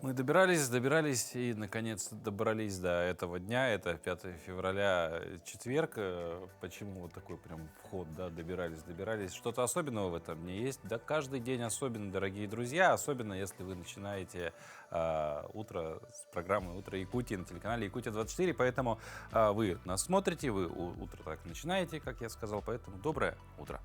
Мы добирались и, наконец, добрались до этого дня. Это 5 февраля, четверг. Почему вот такой прям вход, да, добирались. Что-то особенного в этом не есть. Да, каждый день особенно, дорогие друзья. Особенно, если вы начинаете утро с программы «Утро Якутии» на телеканале «Якутия-24». Поэтому вы нас смотрите, вы утро так начинаете, как я сказал. Поэтому доброе утро.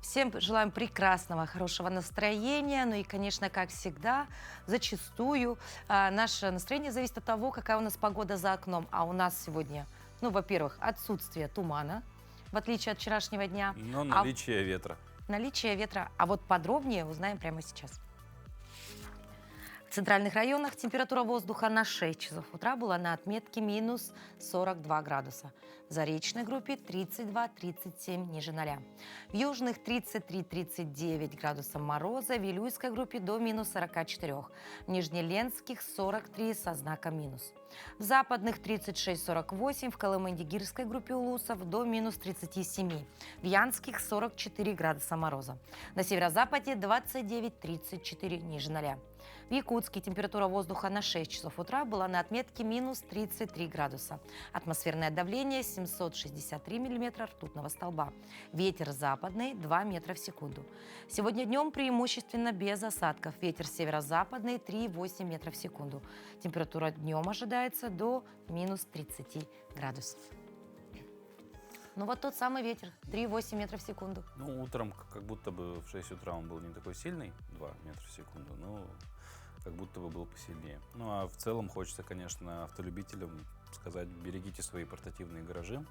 Всем желаем прекрасного, хорошего настроения. Ну и, конечно, как всегда, зачастую наше настроение зависит от того, какая у нас погода за окном. А у нас сегодня, ну, во-первых, отсутствие тумана, в отличие от вчерашнего дня. Но наличие ветра. Наличие ветра. А вот подробнее узнаем прямо сейчас. В центральных районах температура воздуха на 6 часов утра была на отметке минус 42 градуса. В Заречной группе 32-37 ниже 0. В южных 33-39 градусов мороза, в Вилюйской группе до минус 44. В Нижнеленских 43 со знаком минус. В западных 36-48, в Колымы-Дигирской группе улусов до минус 37. В Янских 44 градуса мороза. На северо-западе 29-34 ниже 0. В Якутске температура воздуха на 6 часов утра была на отметке минус 33 градуса. Атмосферное давление 763 миллиметра ртутного столба. Ветер западный 2 метра в секунду. Сегодня днем преимущественно без осадков. Ветер северо-западный 3,8 метров в секунду. Температура днем ожидается до минус 30 градусов. Ну вот тот самый ветер, 3,8 метра в секунду. Ну, утром как будто бы в 6 утра он был не такой сильный, 2 метра в секунду, но как будто бы был посильнее. Ну, а в целом хочется, конечно, автолюбителям сказать, берегите свои портативные гаражи.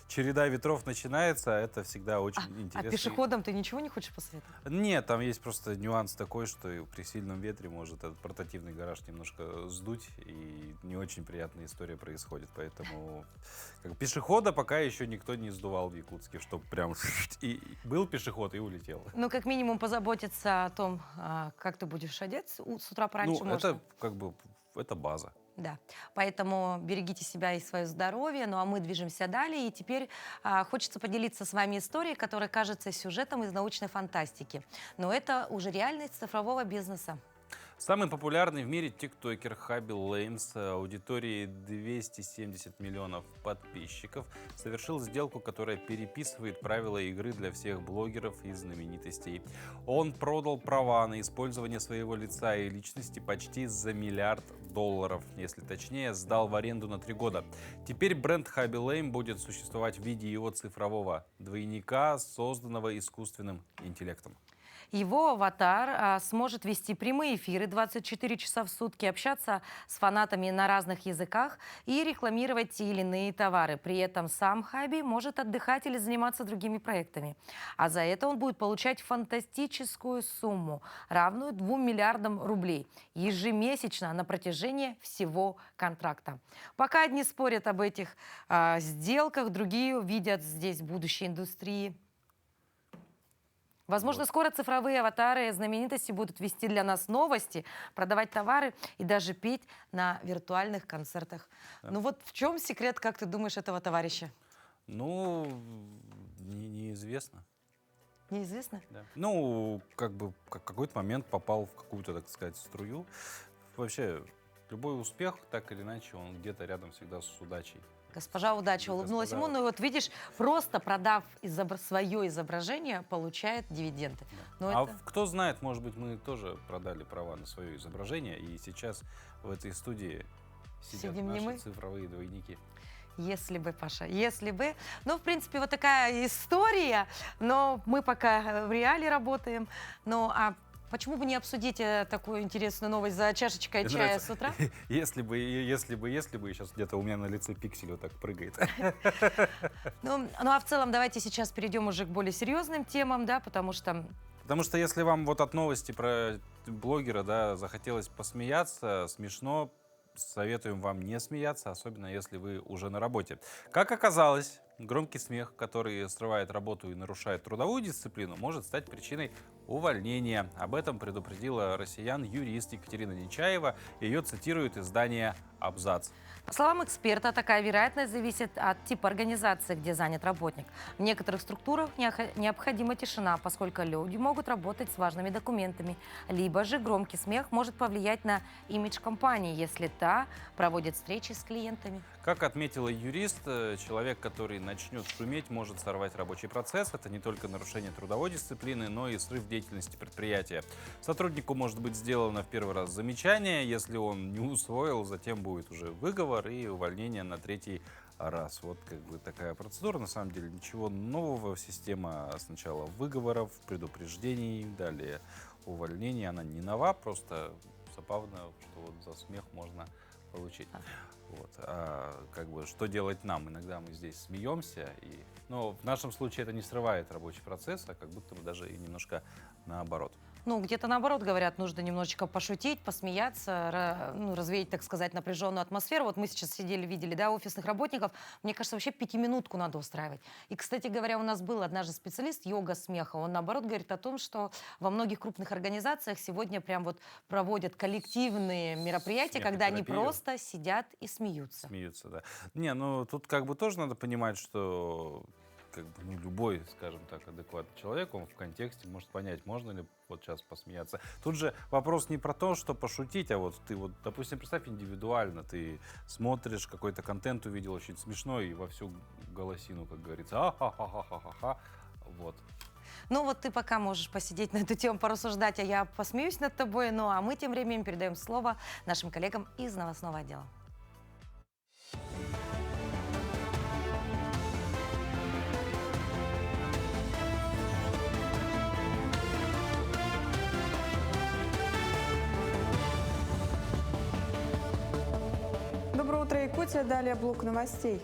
Череда ветров начинается, это всегда очень интересно. А пешеходам ты ничего не хочешь посоветовать? Нет, там есть просто нюанс такой, что при сильном ветре может этот портативный гараж немножко сдуть, и не очень приятная история происходит. Поэтому пешехода пока еще никто не сдувал в Якутске, чтобы прям и был пешеход и улетел. Ну, как минимум позаботиться о том, как ты будешь одет с утра пораньше Ну, можно. это это база. Да, поэтому берегите себя и свое здоровье. Ну а мы движемся далее. И теперь хочется поделиться с вами историей, которая кажется сюжетом из научной фантастики. Но это уже реальность цифрового бизнеса. Самый популярный в мире тиктокер Хаби Лейм с аудиторией 270 миллионов подписчиков совершил сделку, которая переписывает правила игры для всех блогеров и знаменитостей. Он продал права на использование своего лица и личности почти за $1 миллиард, если точнее, сдал в аренду на 3 года. Теперь бренд Хаби Лейм будет существовать в виде его цифрового двойника, созданного искусственным интеллектом. Его аватар сможет вести прямые эфиры 24 часа в сутки, общаться с фанатами на разных языках и рекламировать те или иные товары. При этом сам Хаби может отдыхать или заниматься другими проектами. А за это он будет получать фантастическую сумму, равную 2 миллиардам рублей, ежемесячно на протяжении всего контракта. Пока одни спорят об этих сделках, другие видят здесь будущее индустрии. Возможно, скоро цифровые аватары знаменитости будут вести для нас новости, продавать товары и даже петь на виртуальных концертах. Да. Ну вот в чем секрет, как ты думаешь, этого товарища? Ну, неизвестно. Неизвестно? Да. Ну, в какой-то момент попал в какую-то, так сказать, струю. Вообще, любой успех, так или иначе, он где-то рядом всегда с удачей. Госпожа удача улыбнулась ему, ну и вот видишь, просто продав свое изображение, получает дивиденды. Да. Кто знает, может быть, мы тоже продали права на свое изображение, и сейчас в этой студии сидят наши цифровые двойники. Если бы, Паша, если бы. Ну, в принципе, вот такая история, но мы пока в реале работаем. Ну, а почему бы не обсудить такую интересную новость за чашечкой чая с утра? Если бы, сейчас где-то у меня на лице пиксель вот так прыгает. Ну, а в целом давайте сейчас перейдем уже к более серьезным темам, да, потому что если вам вот от новости про блогера, да, захотелось посмеяться, смешно, советуем вам не смеяться, особенно если вы уже на работе. Как оказалось, громкий смех, который срывает работу и нарушает трудовую дисциплину, может стать причиной увольнения. Об этом предупредила россиян юрист Екатерина Нечаева. Ее цитирует издание «Абзац». По словам эксперта, такая вероятность зависит от типа организации, где занят работник. В некоторых структурах необходима тишина, поскольку люди могут работать с важными документами. Либо же громкий смех может повлиять на имидж компании, если та проводит встречи с клиентами. Как отметила юрист, человек, который начнет шуметь, может сорвать рабочий процесс. Это не только нарушение трудовой дисциплины, но и срыв деятельности предприятия. Сотруднику может быть сделано в первый раз замечание. Если он не усвоил, затем будет уже выговор и увольнение на третий раз. Вот как бы такая процедура. На самом деле ничего нового. Система сначала выговоров, предупреждений, далее увольнения. Она не нова, просто забавно, что вот за смех можно получить. Вот. А как бы что делать нам? Иногда мы здесь смеемся, но в нашем случае это не срывает рабочий процесс, а как будто бы даже и немножко наоборот. Ну, где-то наоборот говорят, нужно немножечко пошутить, посмеяться, развеять, так сказать, напряженную атмосферу. Вот мы сейчас сидели, видели, да, офисных работников. Мне кажется, вообще пятиминутку надо устраивать. И, кстати говоря, у нас был однажды специалист йога-смеха. Он, наоборот, говорит о том, что во многих крупных организациях сегодня прям вот проводят коллективные мероприятия, когда они просто сидят и смеются. Смеются, да. Не, ну тут как бы тоже надо понимать, что как бы, любой, скажем так, адекватный человек, он в контексте может понять, можно ли вот сейчас посмеяться. Тут же вопрос не про то, что пошутить, а вот ты вот, допустим, представь индивидуально, ты смотришь, какой-то контент увидел очень смешной и во всю голосину, как говорится, а-ха-ха-ха-ха-ха, вот. Ну вот ты пока можешь посидеть на эту тему, порассуждать, а я посмеюсь над тобой. Ну а мы тем временем передаем слово нашим коллегам из новостного отдела. Доброе утро, Якутия. Далее блок новостей.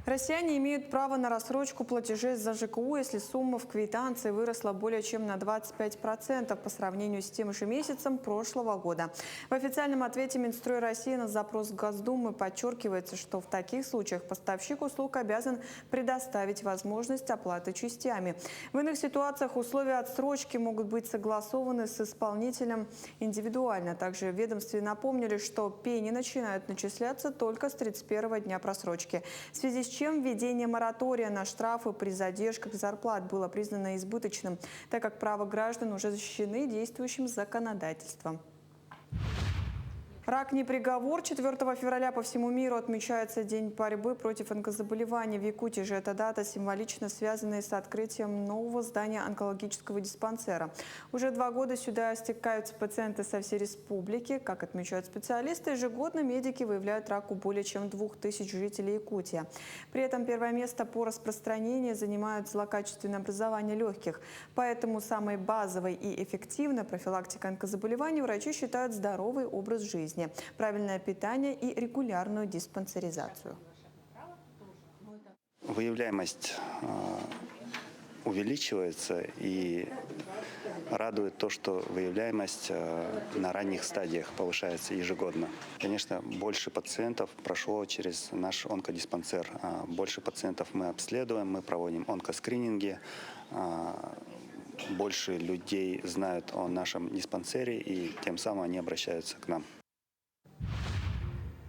Россияне имеют право на рассрочку платежей за ЖКУ, если сумма в квитанции выросла более чем на 25% по сравнению с тем же месяцем прошлого года. В официальном ответе Минстрой России на запрос Госдумы подчеркивается, что в таких случаях поставщик услуг обязан предоставить возможность оплаты частями. В иных ситуациях условия отсрочки могут быть согласованы с исполнителем индивидуально. Также в ведомстве напомнили, что пени начинают начисляться только с 31-го дня просрочки. В связи с чем введение моратория на штрафы при задержках зарплат было признано избыточным, так как права граждан уже защищены действующим законодательством. Рак не приговор. 4 февраля по всему миру отмечается День борьбы против онкозаболеваний. В Якутии же эта дата символично связана с открытием нового здания онкологического диспансера. Уже 2 года сюда стекаются пациенты со всей республики. Как отмечают специалисты, ежегодно медики выявляют рак у более чем 2000 жителей Якутии. При этом первое место по распространению занимают злокачественное образование легких. Поэтому самой базовой и эффективной профилактикой онкозаболеваний врачи считают здоровый образ жизни, правильное питание и регулярную диспансеризацию. Выявляемость увеличивается, и радует то, что выявляемость на ранних стадиях повышается ежегодно. Конечно, больше пациентов прошло через наш онкодиспансер. Больше пациентов мы обследуем, мы проводим онкоскрининги. Больше людей знают о нашем диспансере, и тем самым они обращаются к нам.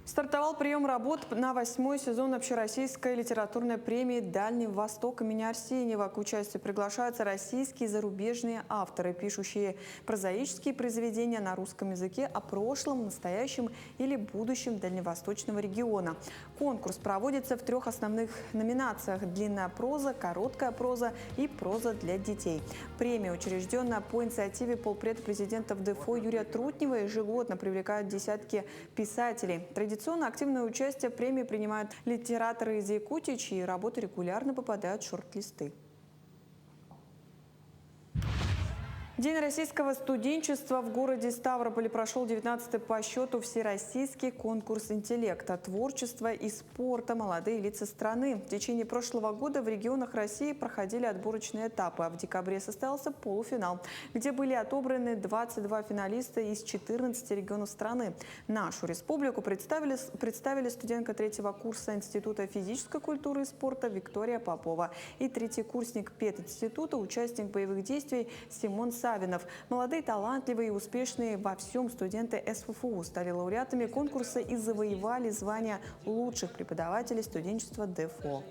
Стартовал прием работ на 8-й сезон общероссийской литературной премии «Дальний Восток» имени Арсеньева. К участию приглашаются российские и зарубежные авторы, пишущие прозаические произведения на русском языке о прошлом, настоящем или будущем дальневосточного региона. Конкурс проводится в 3 основных номинациях: длинная проза, короткая проза и проза для детей. Премия учреждена по инициативе полпред президента ВДФО Юрия Трутнева, ежегодно привлекают десятки писателей. Традиционно активное участие в премии принимают литераторы из Якутии, чьи работы регулярно попадают в шорт-листы. День российского студенчества в городе Ставрополе прошел 19-й по счету всероссийский конкурс интеллекта, творчества и спорта «Молодые лица страны». В течение прошлого года в регионах России проходили отборочные этапы, а в декабре состоялся полуфинал, где были отобраны 22 финалиста из 14 регионов страны. Нашу республику представили студентка 3-го курса Института физической культуры и спорта Виктория Попова и третий курсник пединститута, участник боевых действий Симон Савинов. Молодые, талантливые и успешные во всем студенты СФФУ стали лауреатами конкурса и завоевали звание лучших преподавателей студенчества ДФО.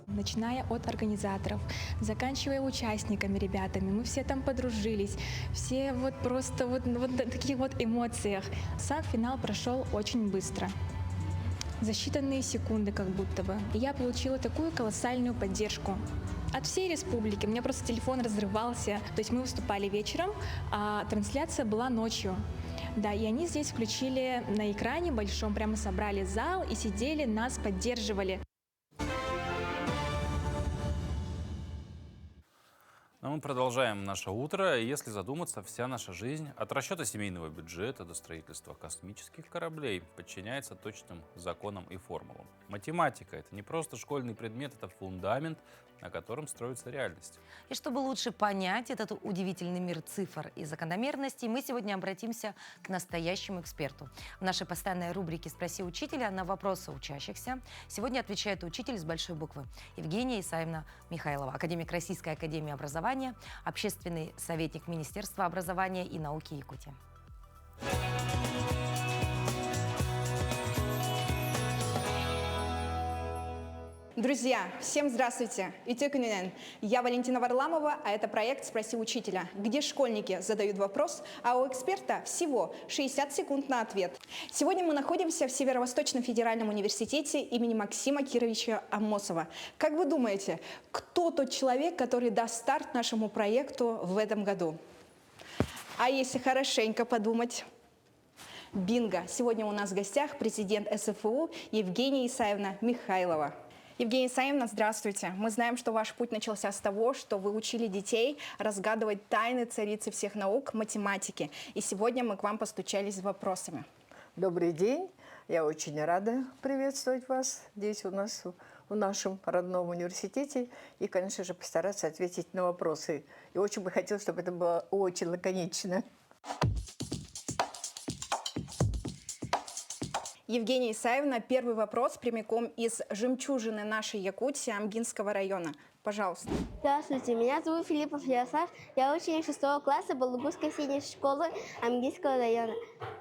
Начиная от организаторов, заканчивая участниками, ребятами, мы все там подружились, все вот просто вот на таких вот эмоциях. Сам финал прошел очень быстро. За считанные секунды как будто бы. И я получила такую колоссальную поддержку от всей республики. У меня просто телефон разрывался. То есть мы выступали вечером, а трансляция была ночью. Да, и они здесь включили на экране большом, прямо собрали зал и сидели, нас поддерживали. Но мы продолжаем наше утро. И если задуматься, вся наша жизнь, от расчета семейного бюджета до строительства космических кораблей, подчиняется точным законам и формулам. Математика – это не просто школьный предмет, это фундамент, на котором строится реальность. И чтобы лучше понять этот удивительный мир цифр и закономерностей, мы сегодня обратимся к настоящему эксперту. В нашей постоянной рубрике «Спроси учителя» на вопросы учащихся сегодня отвечает учитель с большой буквы Евгения Исаевна Михайлова, академик Российской академии образования, общественный советник Министерства образования и науки Якутии. Друзья, всем здравствуйте! Я Валентина Варламова, а это проект «Спроси учителя», где школьники задают вопрос, а у эксперта всего 60 секунд на ответ. Сегодня мы находимся в Северо-Восточном федеральном университете имени Максима Кировича Аммосова. Как вы думаете, кто тот человек, который даст старт нашему проекту в этом году? А если хорошенько подумать? Бинго! Сегодня у нас в гостях президент СФУ Евгения Исаевна Михайлова. Евгения Исаевна, здравствуйте. Мы знаем, что ваш путь начался с того, что вы учили детей разгадывать тайны царицы всех наук, математики. И сегодня мы к вам постучались с вопросами. Добрый день. Я очень рада приветствовать вас здесь у нас в нашем родном университете. И, конечно же, постараться ответить на вопросы. И очень бы хотелось, чтобы это было очень лаконично. Евгения Исаевна, первый вопрос прямиком из жемчужины нашей Якутии, Амгинского района. Пожалуйста. Здравствуйте, меня зовут Филиппов Ярослав. Я ученик 6 класса Балугурской средней школы Амгинского района.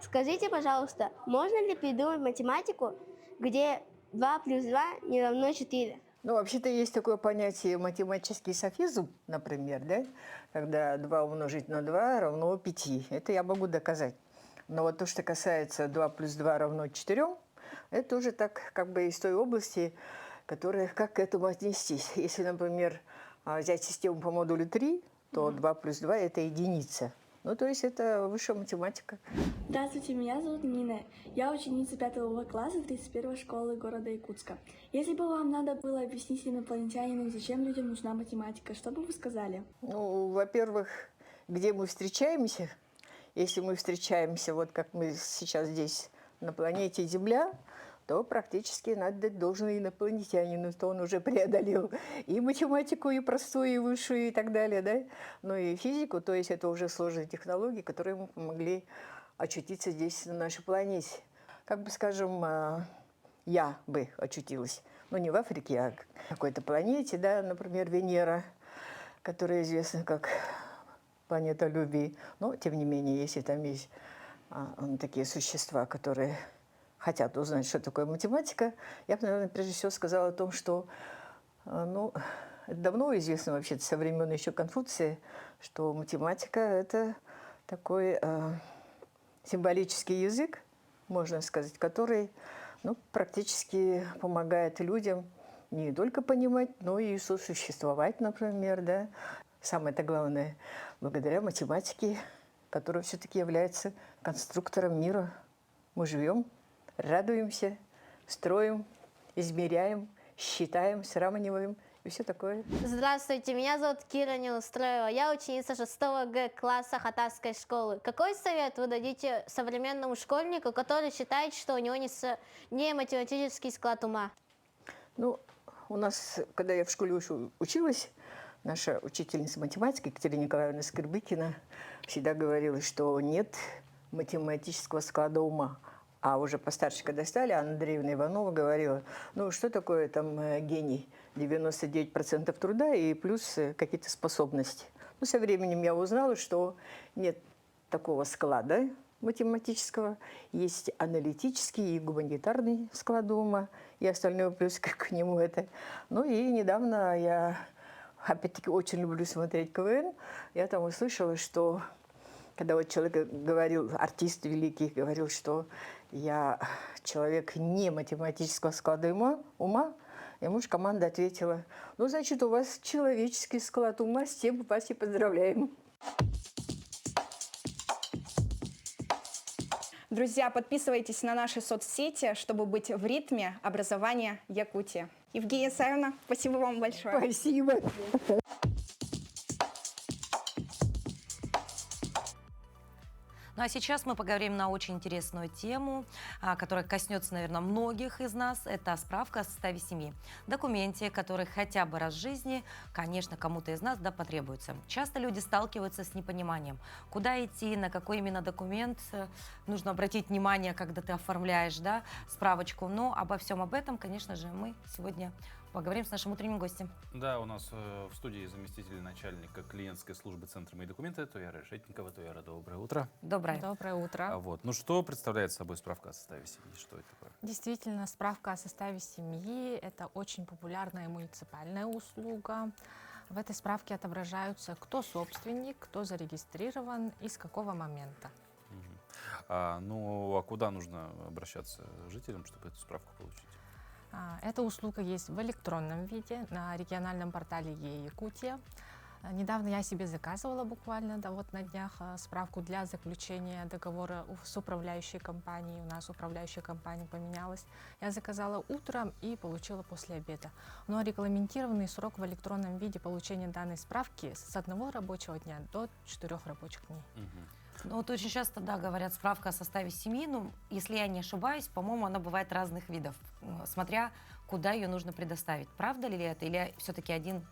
Скажите, пожалуйста, можно ли придумать математику, где 2 плюс 2 не равно 4? Ну, вообще-то есть такое понятие математический софизм, например, да? Когда 2 умножить на 2 равно 5. Это я могу доказать. Но вот то, что касается 2 плюс 2 равно 4, это уже так как бы из той области, которая как к этому отнестись. Если, например, взять систему по модулю 3, то 2 плюс 2 – это единица. Ну, то есть это высшая математика. Здравствуйте, меня зовут Нина. Я ученица 5 класса 31-й школы города Якутска. Если бы вам надо было объяснить инопланетянину, зачем людям нужна математика, что бы вы сказали? Ну, во-первых, где мы встречаемся. Если мы встречаемся, вот как мы сейчас здесь на планете Земля, то практически надо дать должное инопланетянину, что он уже преодолел и математику, и простую, и высшую, и так далее, да? Ну и физику, то есть это уже сложные технологии, которые ему помогли очутиться здесь, на нашей планете. Как бы, скажем, я бы очутилась, ну не в Африке, а на какой-то планете, да, например, Венера, которая известна как планета любви. Но, тем не менее, если там есть такие существа, которые хотят узнать, что такое математика, я бы, наверное, прежде всего сказала о том, что, ну, это давно известно вообще-то со времен еще Конфуция, что математика – это такой символический язык, можно сказать, который, ну, практически помогает людям не только понимать, но и сосуществовать, например, да. Самое-то главное, благодаря математике, которая все-таки является конструктором мира. Мы живем, радуемся, строим, измеряем, считаем, сравниваем и все такое. Здравствуйте, меня зовут Кира Неустроева. Я ученица 6 Г класса Хатасской школы. Какой совет вы дадите современному школьнику, который считает, что у него не математический склад ума? Ну, у нас, когда я в школе училась, наша учительница математики Екатерина Николаевна Скребыкина всегда говорила, что нет математического склада ума. А уже постарше, когда стали, Анна Андреевна Иванова говорила, ну, что такое там гений? 99% труда и плюс какие-то способности. Ну, со временем я узнала, что нет такого склада математического. Есть аналитический и гуманитарный склад ума, и остальное плюс к нему это. Ну, и недавно я, опять-таки, очень люблю смотреть КВН. Я там услышала, что когда вот человек говорил, артист великий, говорил, что я человек не математического склада ума, ему же команда ответила, ну, значит, у вас человеческий склад ума, с тем вас и поздравляем. Друзья, подписывайтесь на наши соцсети, чтобы быть в ритме образования Якутии. Евгения Саевна, спасибо вам большое. Спасибо. Ну а сейчас мы поговорим на очень интересную тему, которая коснется, наверное, многих из нас. Это справка о составе семьи. Документе, который хотя бы раз в жизни, конечно, кому-то из нас потребуется. Часто люди сталкиваются с непониманием, куда идти, на какой именно документ нужно обратить внимание, когда ты оформляешь справочку. Но обо всем об этом, конечно же, мы сегодня поговорим с нашим утренним гостем. Да, у нас в студии заместитель начальника клиентской службы Центра «Мои документы» Туяра Решетникова. Туяра, доброе утро. Доброе. Доброе утро. Ну что представляет собой справка о составе семьи? Что это такое? Действительно, справка о составе семьи – это очень популярная муниципальная услуга. В этой справке отображаются, кто собственник, кто зарегистрирован и с какого момента. А куда нужно обращаться жителям, чтобы эту справку получить? Эта услуга есть в электронном виде на региональном портале Е-Якутия. Недавно я себе заказывала буквально на днях справку для заключения договора с управляющей компанией. У нас управляющая компания поменялась. Я заказала утром и получила после обеда. Но регламентированный срок в электронном виде получения данной справки с 1 рабочего дня до 4 рабочих дней. Ну, вот очень часто, говорят, справка о составе семьи, если я не ошибаюсь, по-моему, она бывает разных видов, смотря куда ее нужно предоставить. Правда ли это или все-таки один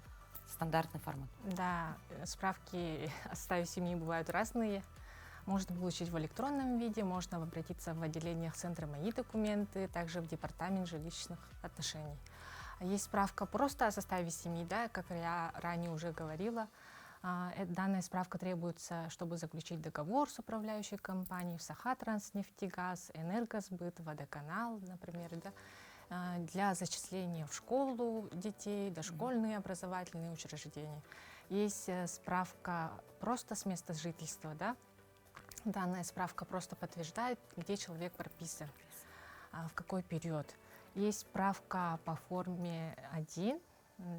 стандартный формат? Да, справки о составе семьи бывают разные. Можно получить в электронном виде, можно обратиться в отделениях Центра «Мои документы», также в департамент жилищных отношений. Есть справка просто о составе семьи, как я ранее уже говорила. Данная справка требуется, чтобы заключить договор с управляющей компанией, Сахатранснефтегаз, Энергосбыт, Водоканал, например, для зачисления в школу детей, дошкольные образовательные учреждения. Есть справка просто с места жительства. Данная справка просто подтверждает, где человек прописан, в какой период. Есть справка по форме 1. В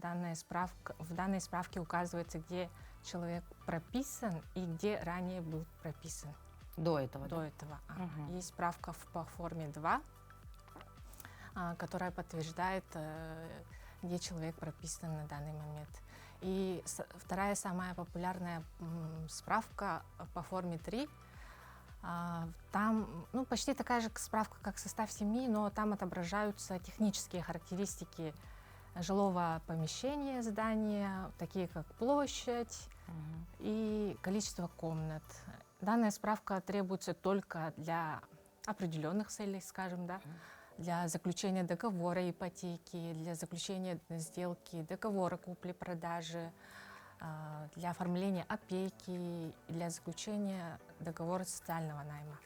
данной справке указывается, где человек прописан и где ранее был прописан. До этого? До этого. Есть справка по форме 2, которая подтверждает, где человек прописан на данный момент. И вторая самая популярная справка по форме 3. Там почти такая же справка, как состав семьи, но там отображаются технические характеристики жилого помещения здания, такие как площадь и количество комнат. Данная справка требуется только для определенных целей, скажем, для заключения договора ипотеки, для заключения сделки, договора купли-продажи, для оформления опеки, для заключения договора социального найма.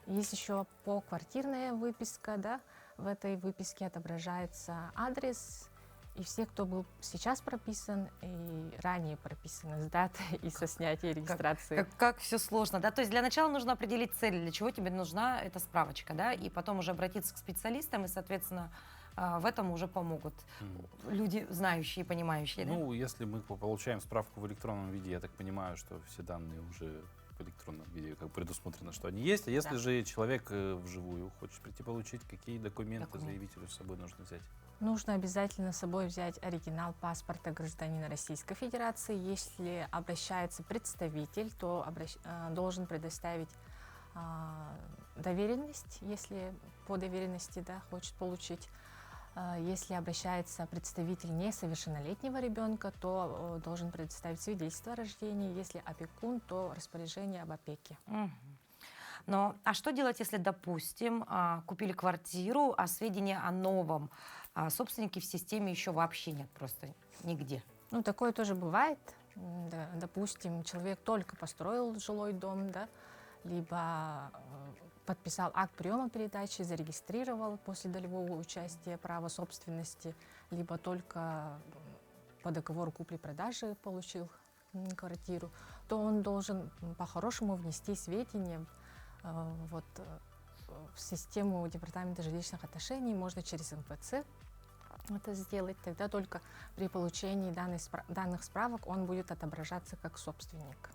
Есть еще поквартирная выписка, в этой выписке отображается адрес, и все, кто был сейчас прописан и ранее прописан с датой и со снятия регистрации. Как все сложно, То есть для начала нужно определить цель, для чего тебе нужна эта справочка, и потом уже обратиться к специалистам, и, соответственно, в этом уже помогут люди знающие, понимающие. Если мы получаем справку в электронном виде, я так понимаю, что все данные уже в электронном виде, как предусмотрено, что они есть. А если же человек вживую хочет прийти получить, какие документы заявителю с собой нужно взять? Нужно обязательно с собой взять оригинал паспорта гражданина Российской Федерации. Если обращается представитель, то должен предоставить доверенность, если по доверенности хочет получить. Если обращается представитель несовершеннолетнего ребенка, то должен предоставить свидетельство о рождении. Если опекун, то распоряжение об опеке. Но, а что делать, если, допустим, купили квартиру, а сведения о новом собственнике в системе еще вообще нет, просто нигде? Ну, такое тоже бывает. Допустим, человек только построил жилой дом, либо подписал акт приема передачи, зарегистрировал после долевого участия право собственности, либо только по договору купли-продажи получил квартиру, то он должен по-хорошему внести сведения в систему Департамента жилищных отношений. Можно через МФЦ это сделать. Тогда только при получении данных справок он будет отображаться как собственник.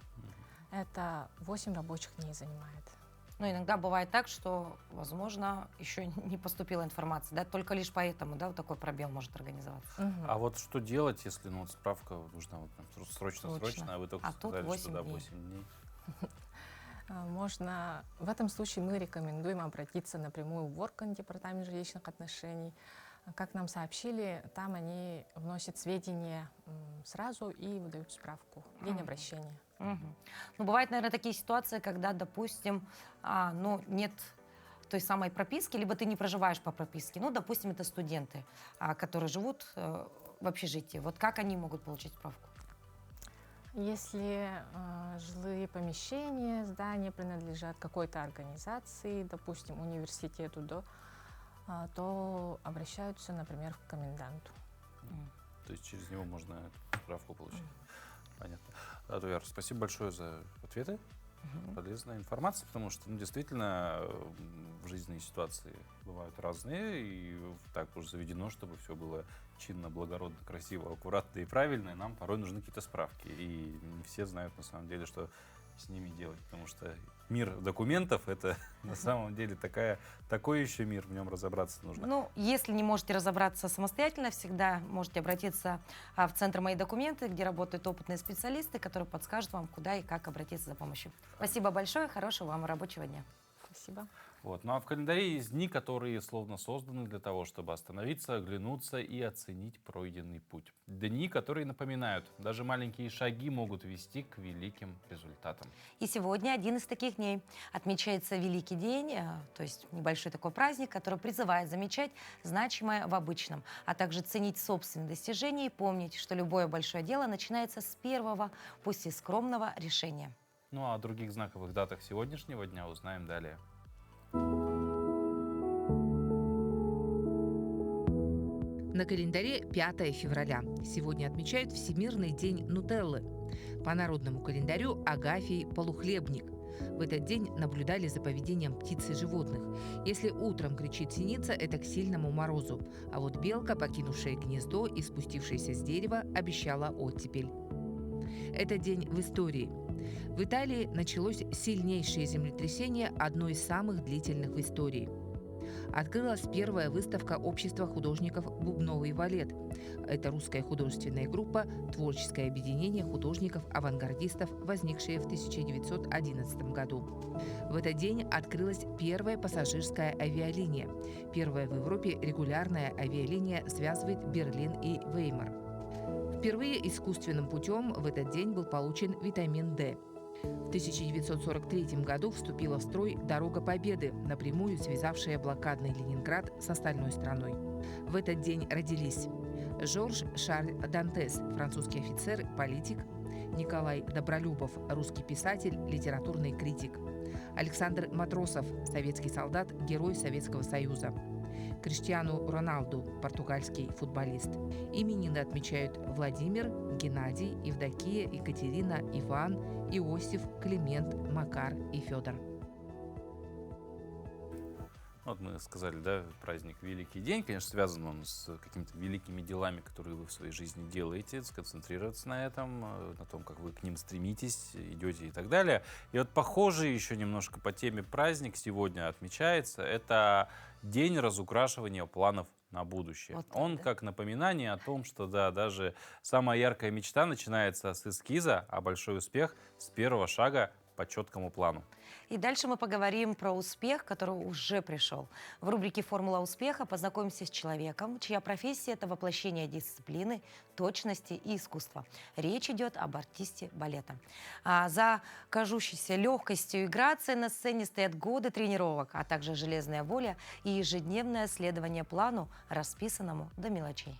Это 8 рабочих дней занимает. Но иногда бывает так, что, возможно, еще не поступила информация, только лишь поэтому, вот такой пробел может организоваться. А вот что делать, если справка нужна срочно, а вы только сказали, что 8 дней? Можно, в этом случае мы рекомендуем обратиться напрямую в орган Департамента жилищных отношений. Как нам сообщили, там они вносят сведения сразу и выдают справку. День обращения. Ну, бывают, наверное, такие ситуации, когда, допустим, нет той самой прописки, либо ты не проживаешь по прописке. Ну, допустим, это студенты, которые живут в общежитии. Вот как они могут получить справку? Если жилые помещения, здания принадлежат какой-то организации, допустим, университету, то обращаются, например, к коменданту. То есть через него можно эту справку получить. Понятно. Туяр, спасибо большое за ответы. Полезная информация, потому что действительно в жизненные ситуации бывают разные, и так уж заведено, чтобы все было чинно, благородно, красиво, аккуратно и правильно, и нам порой нужны какие-то справки. И не все знают на самом деле, что с ними делать, потому что мир документов — это на самом деле такой еще мир, в нем разобраться нужно. Ну, если не можете разобраться самостоятельно, всегда можете обратиться в Центр «Мои документы», где работают опытные специалисты, которые подскажут вам, куда и как обратиться за помощью. Спасибо большое, хорошего вам рабочего дня. Спасибо. Ну а в календаре есть дни, которые словно созданы для того, чтобы остановиться, оглянуться и оценить пройденный путь. Дни, которые напоминают, даже маленькие шаги могут вести к великим результатам. И сегодня один из таких дней. Отмечается Великий день, то есть небольшой такой праздник, который призывает замечать значимое в обычном, а также ценить собственные достижения и помнить, что любое большое дело начинается с первого, пусть и скромного решения. Ну а о других знаковых датах сегодняшнего дня узнаем далее. На календаре 5 февраля. Сегодня отмечают Всемирный день нутеллы. По народному календарю Агафий полухлебник. В этот день наблюдали за поведением птиц и животных. Если утром кричит синица, это к сильному морозу. А вот белка, покинувшая гнездо и спустившаяся с дерева, обещала оттепель. Это день в истории. В Италии началось сильнейшее землетрясение, одно из самых длительных в истории. Открылась первая выставка общества художников «Бубновый валет». Это русская художественная группа, творческое объединение художников-авангардистов, возникшее в 1911 году. В этот день открылась первая пассажирская авиалиния. Первая в Европе регулярная авиалиния связывает Берлин и Веймар. Впервые искусственным путем в этот день был получен витамин D. В 1943 году вступила в строй «Дорога Победы», напрямую связавшая блокадный Ленинград с остальной страной. В этот день родились Жорж Шарль Дантес, французский офицер, политик; Николай Добролюбов, русский писатель, литературный критик; Александр Матросов, советский солдат, герой Советского Союза; Криштиану Роналду, португальский футболист. Именины отмечают Владимир, Геннадий, Евдокия, Екатерина, Иван, Иосиф, Климент, Макар и Федор. Вот мы сказали, да, праздник «Великий день». Конечно, связан он с какими-то великими делами, которые вы в своей жизни делаете. Сконцентрироваться на этом, на том, как вы к ним стремитесь, идете и так далее. И вот похожий еще немножко по теме праздник сегодня отмечается. Это день разукрашивания планов на будущее. Вот так, Он да? как напоминание о том, что да, даже самая яркая мечта начинается с эскиза, а большой успех с первого шага по четкому плану. И дальше мы поговорим про успех, который уже пришел. В рубрике «Формула успеха» познакомимся с человеком, чья профессия – это воплощение дисциплины, точности и искусства. Речь идет об артисте балета. За кажущейся легкостью и грацией на сцене стоят годы тренировок, а также железная воля и ежедневное следование плану, расписанному до мелочей.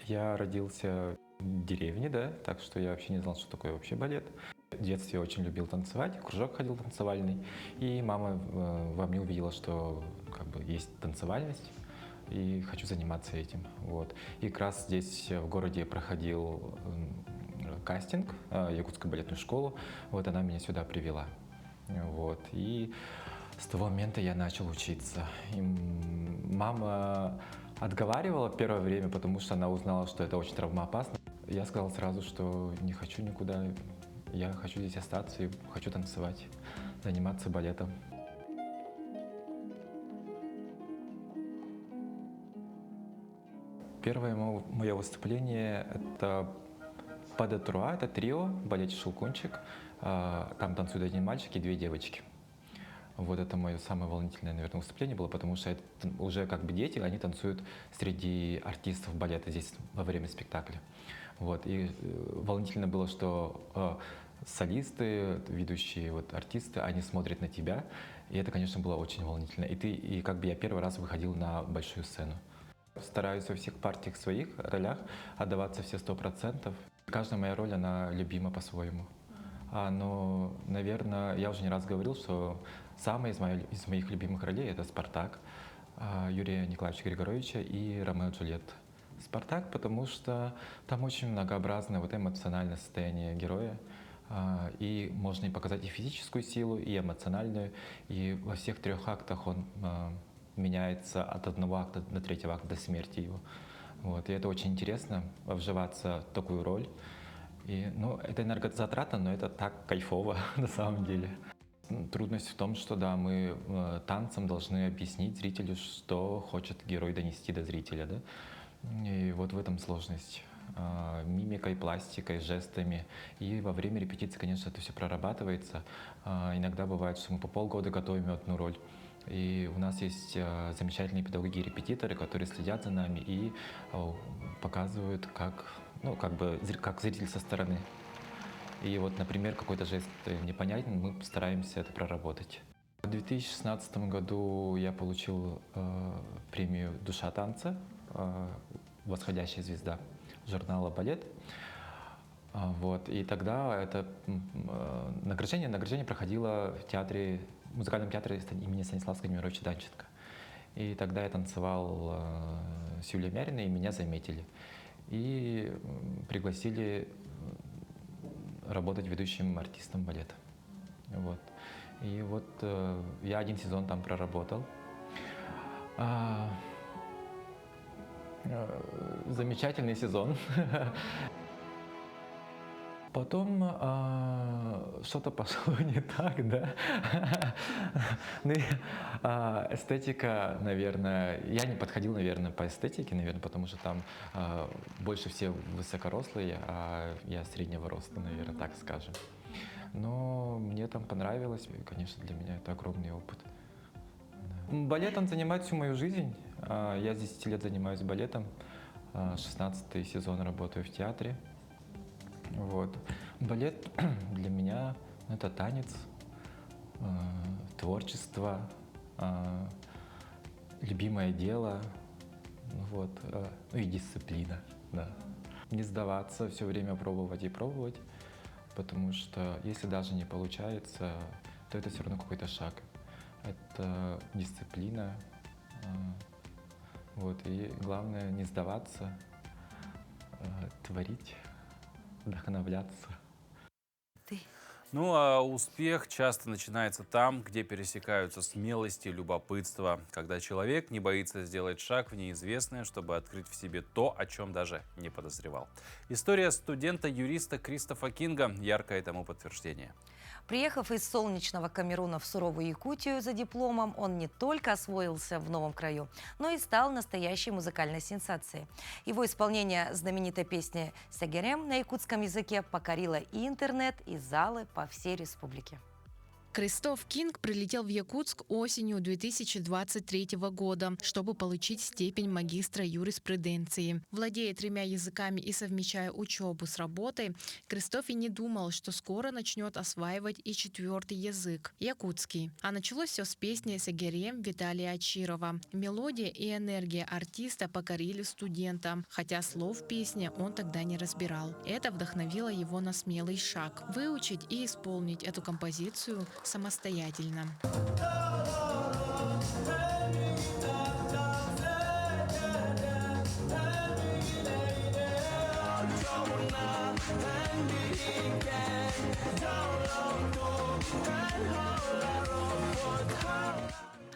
Я родился в деревне, да, так что я вообще не знал, что такое вообще балет. В детстве очень любил танцевать, в кружок ходил танцевальный, и мама во мне увидела, что как бы есть танцевальность, и хочу заниматься этим. Вот. И как раз здесь в городе проходил кастинг, Якутскую балетную школу, вот она меня сюда привела. Вот. И с того момента я начал учиться. И мама отговаривала первое время, потому что она узнала, что это очень травмоопасно. Я сказал сразу, что не хочу никуда, я хочу здесь остаться и хочу танцевать, заниматься балетом. Первое мое выступление — это «Pas de trois», это трио, балет «Щелкунчик». Там танцуют один мальчик и две девочки. Вот это мое самое волнительное, наверное, выступление было, потому что это уже как бы дети, они танцуют среди артистов балета здесь во время спектакля. Вот. И волнительно было, что солисты, ведущие вот, артисты, они смотрят на тебя, и это, конечно, было очень волнительно. И как бы я первый раз выходил на большую сцену. Стараюсь во всех партиях, своих ролях отдаваться все 100%. Каждая моя роль, она любима по-своему. Но, наверное, я уже не раз говорил, что самая из моих любимых ролей — это «Спартак» Юрия Николаевича Григоровича и «Ромео и Джульетта». «Спартак», потому что там очень многообразное вот эмоциональное состояние героя. И можно и показать и физическую силу, и эмоциональную. И во всех трех актах он меняется от одного акта до третьего акта, до смерти его. Вот. И это очень интересно, вживаться в такую роль. И, это энергозатратно, но это так кайфово на самом деле. Трудность в том, что да, мы танцем должны объяснить зрителю, что хочет герой донести до зрителя. Да? И вот в этом сложность. Мимикой, пластикой, жестами. И во время репетиции, конечно, это все прорабатывается. Иногда бывает, что мы по полгода готовим одну роль. И у нас есть замечательные педагоги и репетиторы, которые следят за нами и показывают, как зритель со стороны. И вот, например, какой-то жест непонятен, мы стараемся это проработать. В 2016 году я получил премию «Душа танца», «Восходящая звезда» журнала «Балет». Вот. И тогда это награждение проходило в музыкальном театре имени Станислава Немировича Данченко. И тогда я танцевал с Юлией Мяриной, и меня заметили. И пригласили работать ведущим артистом балета. Вот. И вот я один сезон там проработал. Замечательный сезон. Потом что-то пошло не так, да. Эстетика, наверное, я не подходил, наверное, по эстетике, наверное, потому что там больше все высокорослые, а я среднего роста, наверное, так скажем. Но мне там понравилось, и, конечно, для меня это огромный опыт. Балетом занимает всю мою жизнь. Я с 10 лет занимаюсь балетом, 16-й сезон работаю в театре. Вот. Балет для меня — это танец, творчество, любимое дело, вот, и дисциплина. Да. Не сдаваться, все время пробовать и пробовать, потому что если даже не получается, то это все равно какой-то шаг. это дисциплина. Вот, и главное не сдаваться, творить, вдохновляться. Ну а успех часто начинается там, где пересекаются смелость и любопытство, когда человек не боится сделать шаг в неизвестное, чтобы открыть в себе то, о чем даже не подозревал. История студента-юриста Кристофа Кинга – яркое тому подтверждение. Приехав из солнечного Камеруна в суровую Якутию за дипломом, он не только освоился в новом краю, но и стал настоящей музыкальной сенсацией. Его исполнение знаменитой песни «Сагерем» на якутском языке покорило и интернет, и залы по всей республике. Кристоф Кинг прилетел в Якутск осенью 2023 года, чтобы получить степень магистра юриспруденции. Владея 3 языками и совмещая учебу с работой, Кристоф и не думал, что скоро начнет осваивать и 4-й язык – якутский. А началось все с песни «Сагерем» Виталия Очирова. Мелодия и энергия артиста покорили студента, хотя слов песни он тогда не разбирал. Это вдохновило его на смелый шаг – выучить и исполнить эту композицию самостоятельно.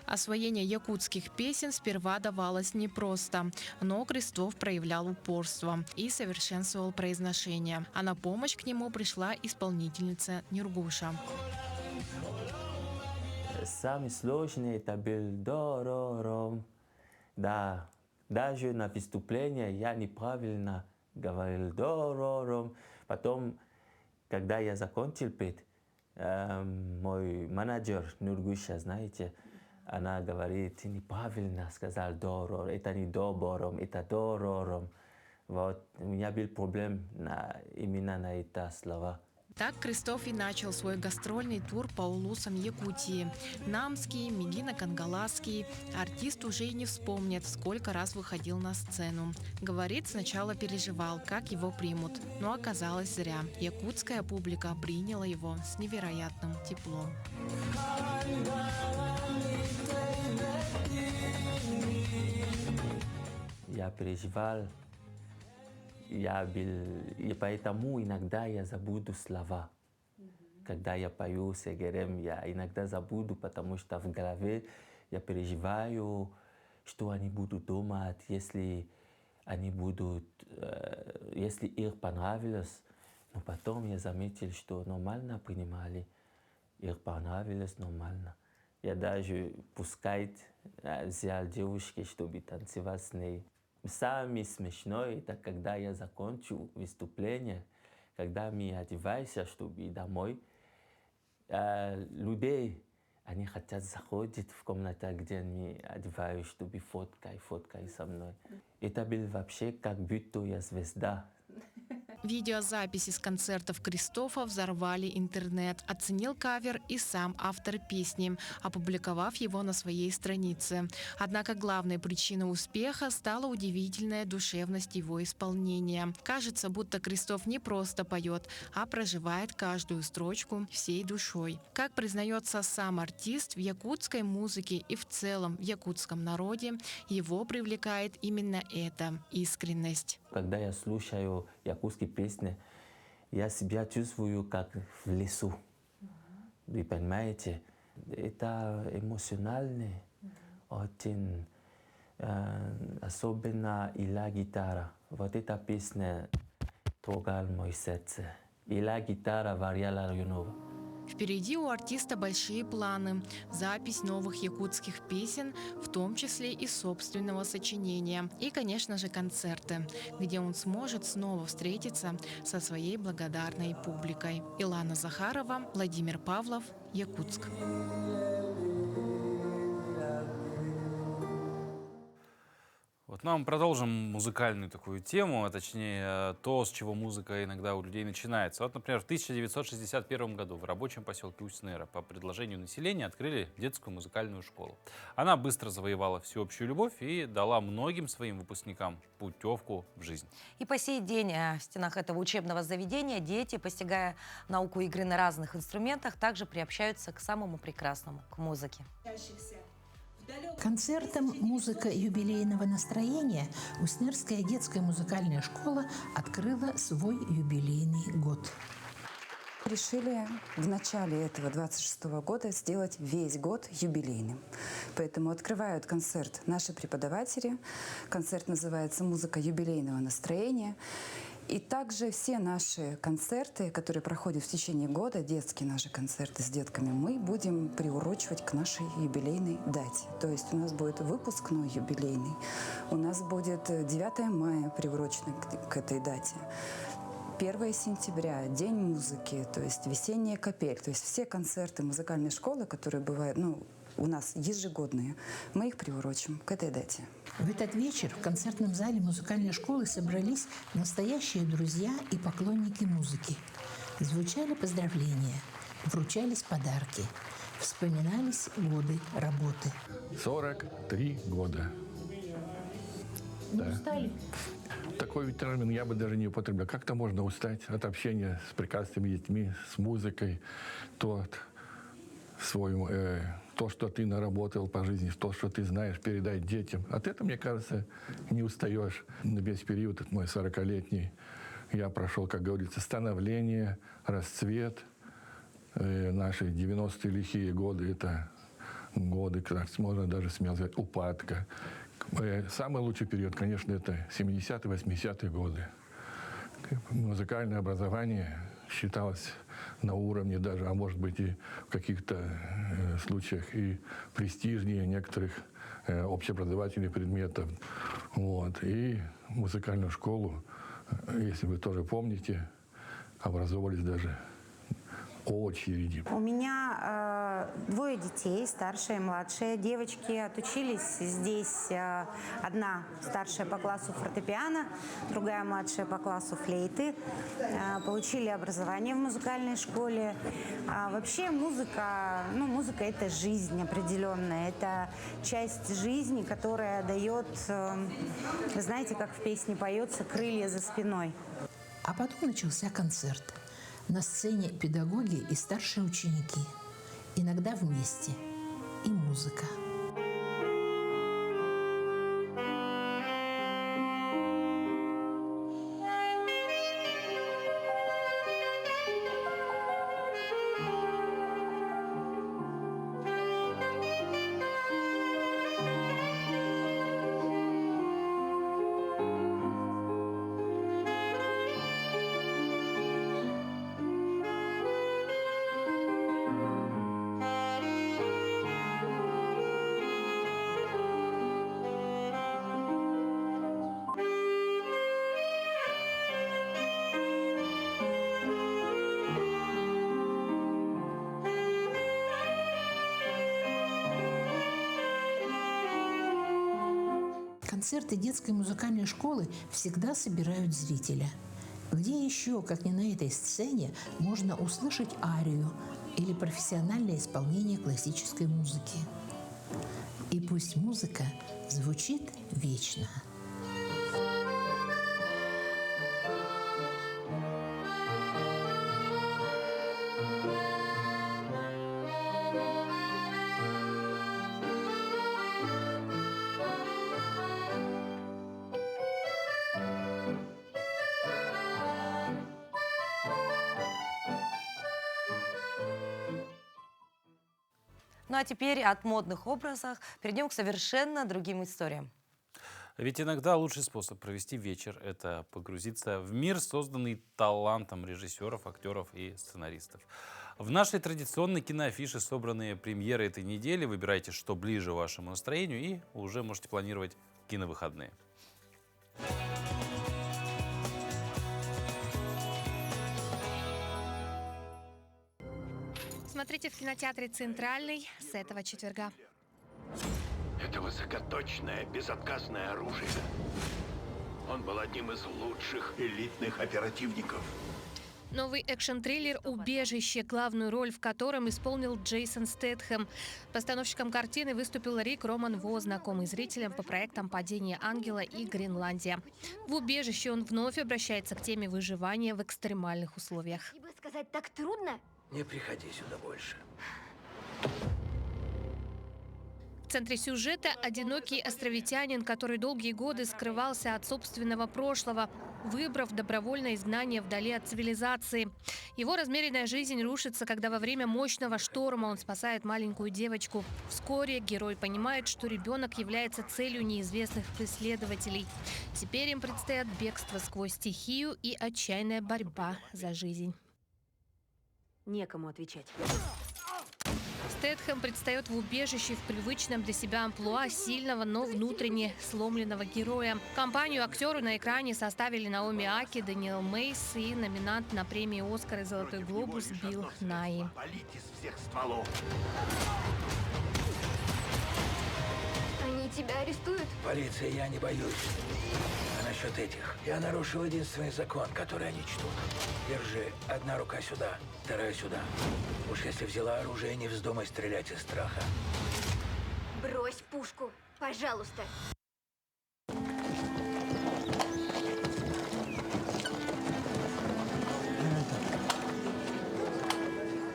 Освоение якутских песен сперва давалось непросто, но Кристоф проявлял упорство и совершенствовал произношение. А на помощь к нему пришла исполнительница Нюргуша. Самый сложный это был до-ро-ром. Да, даже на выступлении я неправильно говорил до-ро-ром. Потом, когда я закончил петь, мой менеджер Нургуша, знаете, она говорит, ты неправильно сказал до-ро, это не до-бором, это до-ро-ром. Вот, у меня был проблем именно на это слова. Так Кристоф и начал свой гастрольный тур по улусам Якутии. Намский, Мегино-Кангаласский. Артист уже и не вспомнит, сколько раз выходил на сцену. Говорит, сначала переживал, как его примут. Но оказалось зря. Якутская публика приняла его с невероятным теплом. Я переживал. И поэтому иногда я забуду слова. Когда я пою «Сагерем», я иногда забуду, потому что в голове я переживаю, что они будут думать, если их понравилось. Но потом я заметил, что нормально принимали, их понравилось нормально. Я даже взял девушки, чтобы танцевать с ней. Самое смешное, это когда я закончу выступление, когда мы одеваемся, чтобы домой, людей, они хотят заходить в комнату, где мы одеваемся, чтобы фоткай со мной. Это было вообще как будто я звезда. Видеозаписи с концертов Кристофа взорвали интернет. Оценил кавер и сам автор песни, опубликовав его на своей странице. Однако главной причиной успеха стала удивительная душевность его исполнения. Кажется, будто Кристоф не просто поет, а проживает каждую строчку всей душой. Как признается сам артист, в якутской музыке и в целом в якутском народе его привлекает именно эта искренность. Когда я слушаю якутские песни, я себя чувствую как в лесу. Вы понимаете? Это эмоционально, очень особенно ила гитара. Вот эта песня трогала мое сердце. Ила гитара Варьяла Раюнова. Впереди у артиста большие планы. Запись новых якутских песен, в том числе и собственного сочинения. И, конечно же, концерты, где он сможет снова встретиться со своей благодарной публикой. Илана Захарова, Владимир Павлов, Якутск. Вот Ну, а мы продолжим музыкальную такую тему, а точнее то, с чего музыка иногда у людей начинается. Вот, например, в 1961 году в рабочем поселке Усть-Нера по предложению населения открыли детскую музыкальную школу. Она быстро завоевала всеобщую любовь и дала многим своим выпускникам путевку в жизнь. И по сей день в стенах этого учебного заведения дети, постигая науку игры на разных инструментах, также приобщаются к самому прекрасному, к музыке. Концертом «Музыка юбилейного настроения» Усть-Нерская детская музыкальная школа открыла свой юбилейный год. Решили в начале этого 26-го года сделать весь год юбилейным. Поэтому открывают концерт наши преподаватели. Концерт называется «Музыка юбилейного настроения». И также все наши концерты, которые проходят в течение года, детские наши концерты с детками, мы будем приурочивать к нашей юбилейной дате. То есть у нас будет выпускной юбилейный, у нас будет 9 мая приурочено к этой дате. 1 сентября, День музыки, то есть весенняя капель. То есть все концерты музыкальной школы, которые бывают, у нас ежегодные, мы их приурочим к этой дате. В этот вечер в концертном зале музыкальной школы собрались настоящие друзья и поклонники музыки. Звучали поздравления, вручались подарки, вспоминались годы работы. 43 года. Не устали? Такой термин я бы даже не употреблял. Как-то можно устать от общения с прекрасными детьми, с музыкой, то что ты наработал по жизни, то, что ты знаешь, передать детям. От этого, мне кажется, не устаешь. Весь период мой 40-летний я прошел, как говорится, становление, расцвет. Наши 90-е лихие годы — это годы, как можно даже смело сказать, упадка. Самый лучший период, конечно, это 70-е, 80-е годы. Музыкальное образование считалось на уровне даже, а может быть и в каких-то случаях и престижнее некоторых общеобразовательных предметов. Вот. И музыкальную школу, если вы тоже помните, образовывались даже очереди. У меня 2 детей, старшая и младшая. Девочки отучились здесь. Одна старшая по классу фортепиано, другая младшая по классу флейты. Получили образование в музыкальной школе. Вообще музыка это жизнь определенная. Это часть жизни, которая дает, вы знаете, как в песне поется, крылья за спиной. А потом начался концерт. На сцене педагоги и старшие ученики. Иногда вместе. И музыка. Концерты детской музыкальной школы всегда собирают зрителя. Где еще, как не на этой сцене, можно услышать арию или профессиональное исполнение классической музыки? И пусть музыка звучит вечно. Ну а теперь от модных образов перейдем к совершенно другим историям. Ведь иногда лучший способ провести вечер – это погрузиться в мир, созданный талантом режиссеров, актеров и сценаристов. В нашей традиционной киноафише собранные премьеры этой недели. Выбирайте, что ближе вашему настроению, и уже можете планировать киновыходные. Смотрите в кинотеатре «Центральный» с этого четверга. Это высокоточное, безотказное оружие. Он был одним из лучших элитных оперативников. Новый экшн-триллер «Убежище», главную роль в котором исполнил Джейсон Стэтхэм. Постановщиком картины выступил Рик Роман Во, знакомый зрителям по проектам «Падение ангела» и «Гренландия». В «Убежище» он вновь обращается к теме выживания в экстремальных условиях. Тебе сказать так трудно? Не приходи сюда больше. В центре сюжета одинокий островитянин, который долгие годы скрывался от собственного прошлого, выбрав добровольное изгнание вдали от цивилизации. Его размеренная жизнь рушится, когда во время мощного шторма он спасает маленькую девочку. Вскоре герой понимает, что ребенок является целью неизвестных преследователей. Теперь им предстоят бегство сквозь стихию и отчаянная борьба за жизнь. Некому отвечать. Стэтхэм предстает в «Убежище» в привычном для себя амплуа сильного, но внутренне сломленного героя. Компанию актеру на экране составили Наоми Аки, Дэниел Мейс и номинант на премии «Оскар» и «Золотой глобус» Билл Найи. Полить из всех стволов. Они тебя арестуют? Полиция, я не боюсь. А насчет этих? Я нарушил единственный закон, который они чтут. Держи, одна рука сюда, вторая сюда. Уж если взяла оружие, не вздумай стрелять из страха. Брось пушку, пожалуйста.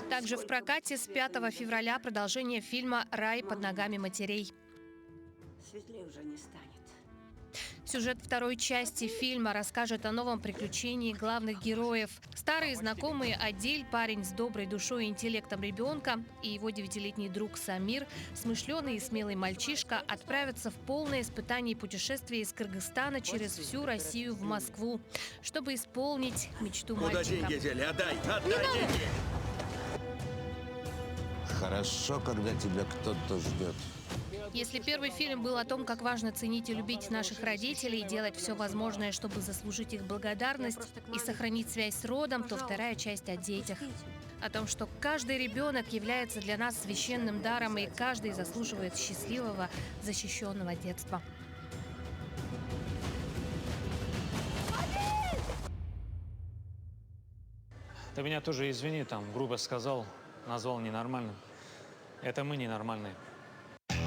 Также в прокате с 5 февраля продолжение фильма «Рай под ногами матерей». Светлее уже не станет. Сюжет второй части фильма расскажет о новом приключении главных героев. Старые знакомые Адиль, парень с доброй душой и интеллектом ребенка, и его 9-летний друг Самир, смышленый и смелый мальчишка, отправятся в полное испытание путешествия из Кыргызстана через всю Россию в Москву, чтобы исполнить мечту мальчика. Куда деньги дели? Отдай деньги! Хорошо, когда тебя кто-то ждет. Если первый фильм был о том, как важно ценить и любить наших родителей, делать все возможное, чтобы заслужить их благодарность и сохранить связь с родом, то вторая часть о детях. О том, что каждый ребенок является для нас священным даром, и каждый заслуживает счастливого, защищенного детства. Ты меня тоже извини, там, грубо сказал, назвал ненормальным. Это мы ненормальные.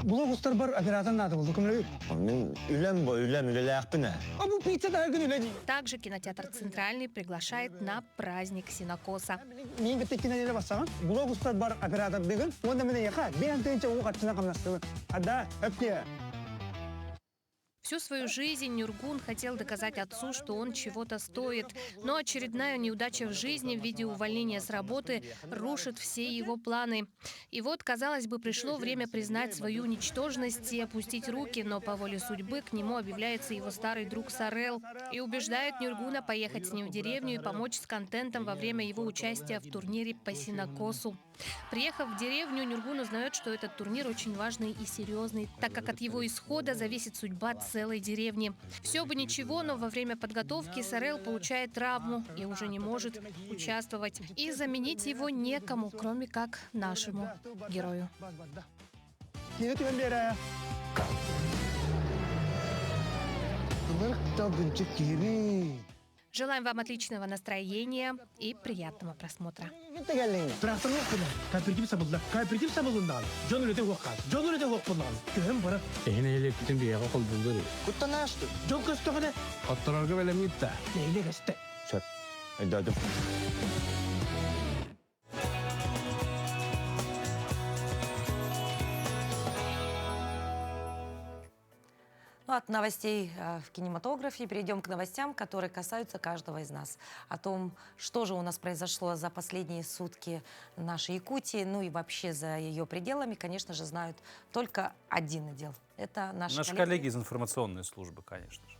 Блогустар бар оператор надо был, документ. Также кинотеатр «Центральный» приглашает на праздник сенокоса. Блогустар бар оператор деген, онда менен яка, бен тенче уга чынакамнастыбы. Ада, öpke. Всю свою жизнь Нюргун хотел доказать отцу, что он чего-то стоит. Но очередная неудача в жизни в виде увольнения с работы рушит все его планы. И вот, казалось бы, пришло время признать свою ничтожность и опустить руки, но по воле судьбы к нему объявляется его старый друг Сарел и убеждает Нюргуна поехать с ним в деревню и помочь с контентом во время его участия в турнире по сенокосу. Приехав в деревню, Нюргун узнает, что этот турнир очень важный и серьезный, так как от его исхода зависит судьба целой деревни. Все бы ничего, но во время подготовки Сарел получает травму и уже не может участвовать. И заменить его некому, кроме как нашему герою. Желаем вам отличного настроения и приятного просмотра. Ну, от новостей в кинематографе перейдем к новостям, которые касаются каждого из нас. О том, что же у нас произошло за последние сутки в нашей Якутии, ну и вообще за ее пределами, конечно же, знают только один отдел. Это наши коллеги из информационной службы, конечно же.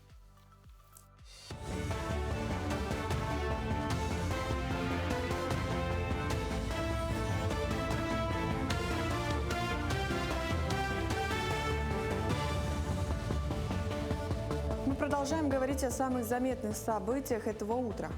Мы продолжаем говорить о самых заметных событиях этого утра.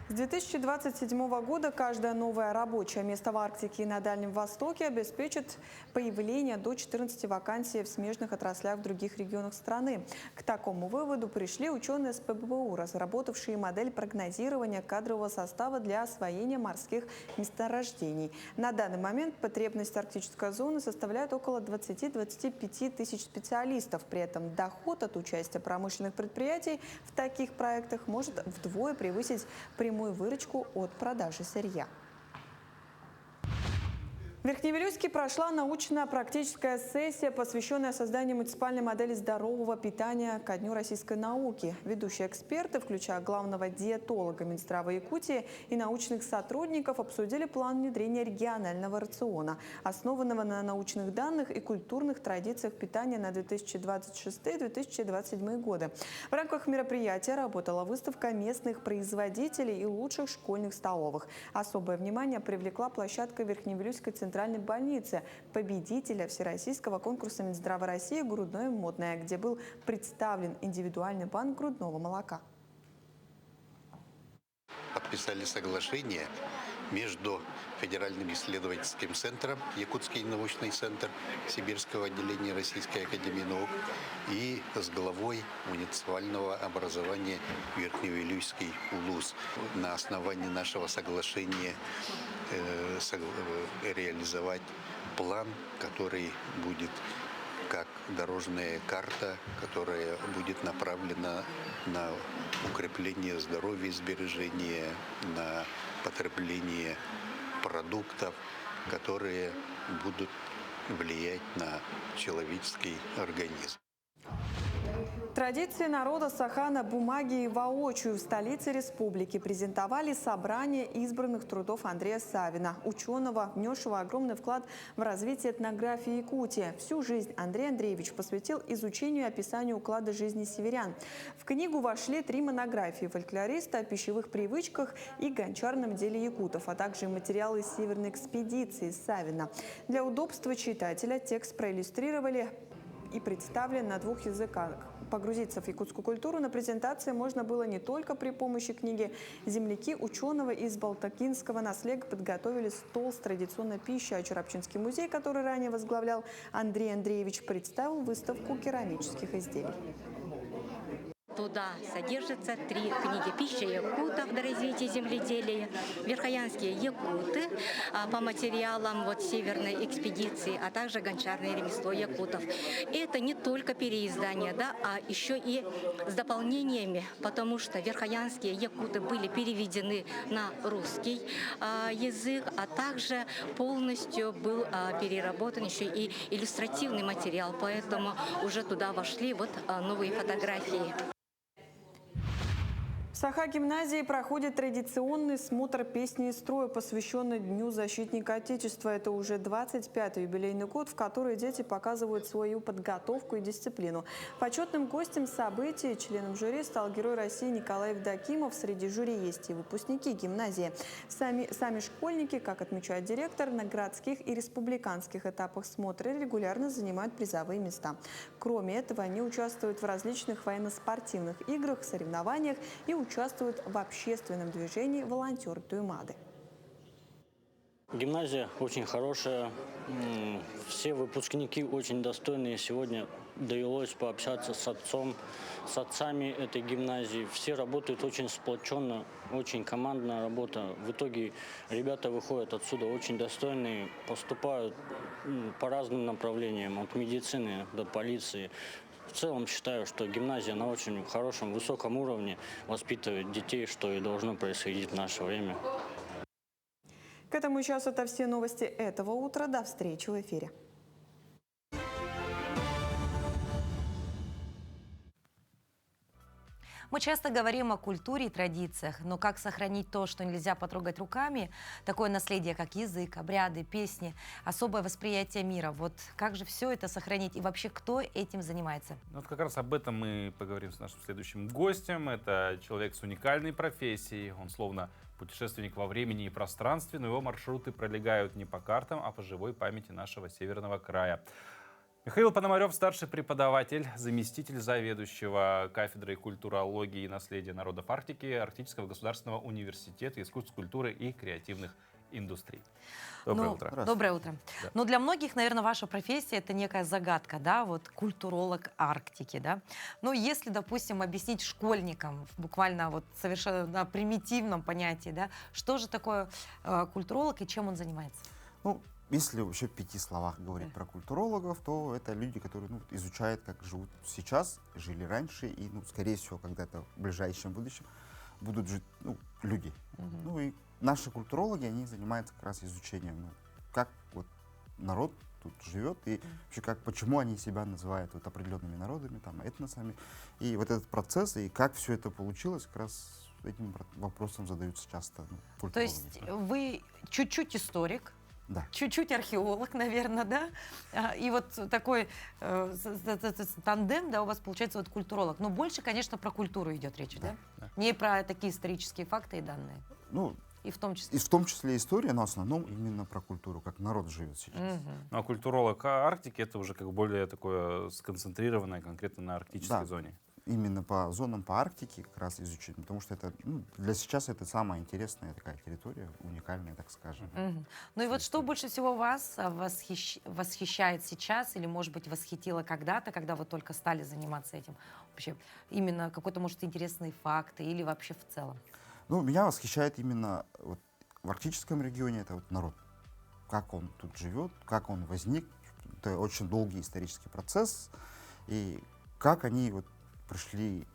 С 2027 года каждое новое рабочее место в Арктике и на Дальнем Востоке обеспечит появление до 14 вакансий в смежных отраслях в других регионах страны. К такому выводу пришли ученые с ПБУ, разработавшие модель прогнозирования кадрового состава для освоения морских месторождений. На данный момент потребность арктической зоны составляет около 20-25 тысяч специалистов. При этом доход от участия промышленных предприятий в таких проектах может вдвое превысить прямую выручку от продажи сырья. В Верхневилюйске прошла научно-практическая сессия, посвященная созданию муниципальной модели здорового питания ко Дню российской науки. Ведущие эксперты, включая главного диетолога Минздрава Якутии и научных сотрудников, обсудили план внедрения регионального рациона, основанного на научных данных и культурных традициях питания на 2026-2027 годы. В рамках мероприятия работала выставка местных производителей и лучших школьных столовых. Особое внимание привлекла площадка Верхневилюйской центральной больницы, победителя всероссийского конкурса Минздрава России «Грудное модное», где был представлен индивидуальный банк грудного молока. Подписали соглашение между Федеральным исследовательским центром, Якутский научный центр Сибирского отделения Российской академии наук и с главой муниципального образования Верхневилюйский УЛУС. На основании нашего соглашения реализовать план, который будет как дорожная карта, которая будет направлена на укрепление здоровья и сбережения, на потребление продуктов, которые будут влиять на человеческий организм. Традиции народа Саха на бумаге и воочию в столице республики презентовали собрание избранных трудов Андрея Савина, ученого, внесшего огромный вклад в развитие этнографии Якутии. Всю жизнь Андрей Андреевич посвятил изучению и описанию уклада жизни северян. В книгу вошли 3 монографии фольклориста о пищевых привычках и гончарном деле якутов, а также материалы северной экспедиции Савина. Для удобства читателя текст проиллюстрировали и представлен на 2 языках. Погрузиться в якутскую культуру на презентации можно было не только при помощи книги. Земляки ученого из Балтакинского наслега подготовили стол с традиционной пищей, а Чурапчинский музей, который ранее возглавлял Андрей Андреевич, представил выставку керамических изделий. Туда содержатся 3 книги «Пища якутов» для развития земледелия, «Верхоянские якуты» по материалам северной экспедиции, а также «Гончарное ремесло якутов». Это не только переиздание, а еще и с дополнениями, потому что верхоянские якуты были переведены на русский язык, а также полностью был переработан еще и иллюстративный материал, поэтому уже туда вошли новые фотографии. В Саха-гимназии проходит традиционный смотр песни и строя, посвященный Дню защитника Отечества. Это уже 25-й юбилейный год, в который дети показывают свою подготовку и дисциплину. Почетным гостем событий, членом жюри, стал Герой России Николай Евдокимов. Среди жюри есть и выпускники гимназии. Сами школьники, как отмечает директор, на городских и республиканских этапах смотра регулярно занимают призовые места. Кроме этого, они участвуют в различных военно-спортивных играх, соревнованиях и участвуют в общественном движении «Волонтеры Туймады». Гимназия очень хорошая, все выпускники очень достойные. Сегодня довелось пообщаться с отцами этой гимназии. Все работают очень сплоченно, очень командная работа. В итоге ребята выходят отсюда очень достойные, поступают по разным направлениям, от медицины до полиции. В целом считаю, что гимназия на очень хорошем, высоком уровне воспитывает детей, что и должно происходить в наше время. К этому часу это все новости этого утра. До встречи в эфире. Мы часто говорим о культуре и традициях, но как сохранить то, что нельзя потрогать руками, такое наследие, как язык, обряды, песни, особое восприятие мира. Как же все это сохранить и вообще кто этим занимается? Как раз об этом мы поговорим с нашим следующим гостем. Это человек с уникальной профессией. Он словно путешественник во времени и пространстве, но его маршруты пролегают не по картам, а по живой памяти нашего северного края. Михаил Пономарев, старший преподаватель, заместитель заведующего кафедрой культурологии и наследия народов Арктики Арктического государственного университета искусств, культуры и креативных индустрий. Доброе утро. Доброе утро. Да. Но для многих, наверное, ваша профессия — это некая загадка, да, вот культуролог Арктики, да. Ну, если, допустим, объяснить школьникам буквально вот совершенно на примитивном понятии, да, что же такое культуролог и чем он занимается? Ну, если вообще в 5 словах говорить про культурологов, то это люди, которые изучают, как живут сейчас, жили раньше, и, скорее всего, когда-то в ближайшем будущем будут жить люди. Ну и наши культурологи, они занимаются как раз изучением, как вот народ тут живет, и вообще почему они себя называют вот определенными народами, там, этносами. И вот этот процесс, и как все это получилось, как раз этим вопросом задаются часто культурологи. То есть вы чуть-чуть историк, да. Чуть-чуть археолог, наверное, да? И вот такой тандем, да, у вас получается вот культуролог. Но больше, конечно, про культуру идет речь, да? Не про такие исторические факты и данные. Ну, и в том числе. И в том числе история, но в основном именно про культуру, как народ живет сейчас. Ну, а культуролог Арктики — это уже как более такое сконцентрированное конкретно на арктической зоне. Именно по зонам, по Арктике как раз изучить, потому что это для сейчас это самая интересная такая территория, уникальная, так скажем. Ну и вот что больше всего вас восхищает сейчас или, может быть, восхитило когда-то, когда вы только стали заниматься этим? Вообще, именно какой-то, может, интересные факты или вообще в целом? Ну, меня восхищает именно вот в арктическом регионе это вот народ. Как он тут живет, как он возник. Это очень долгий исторический процесс. И как они вот пришли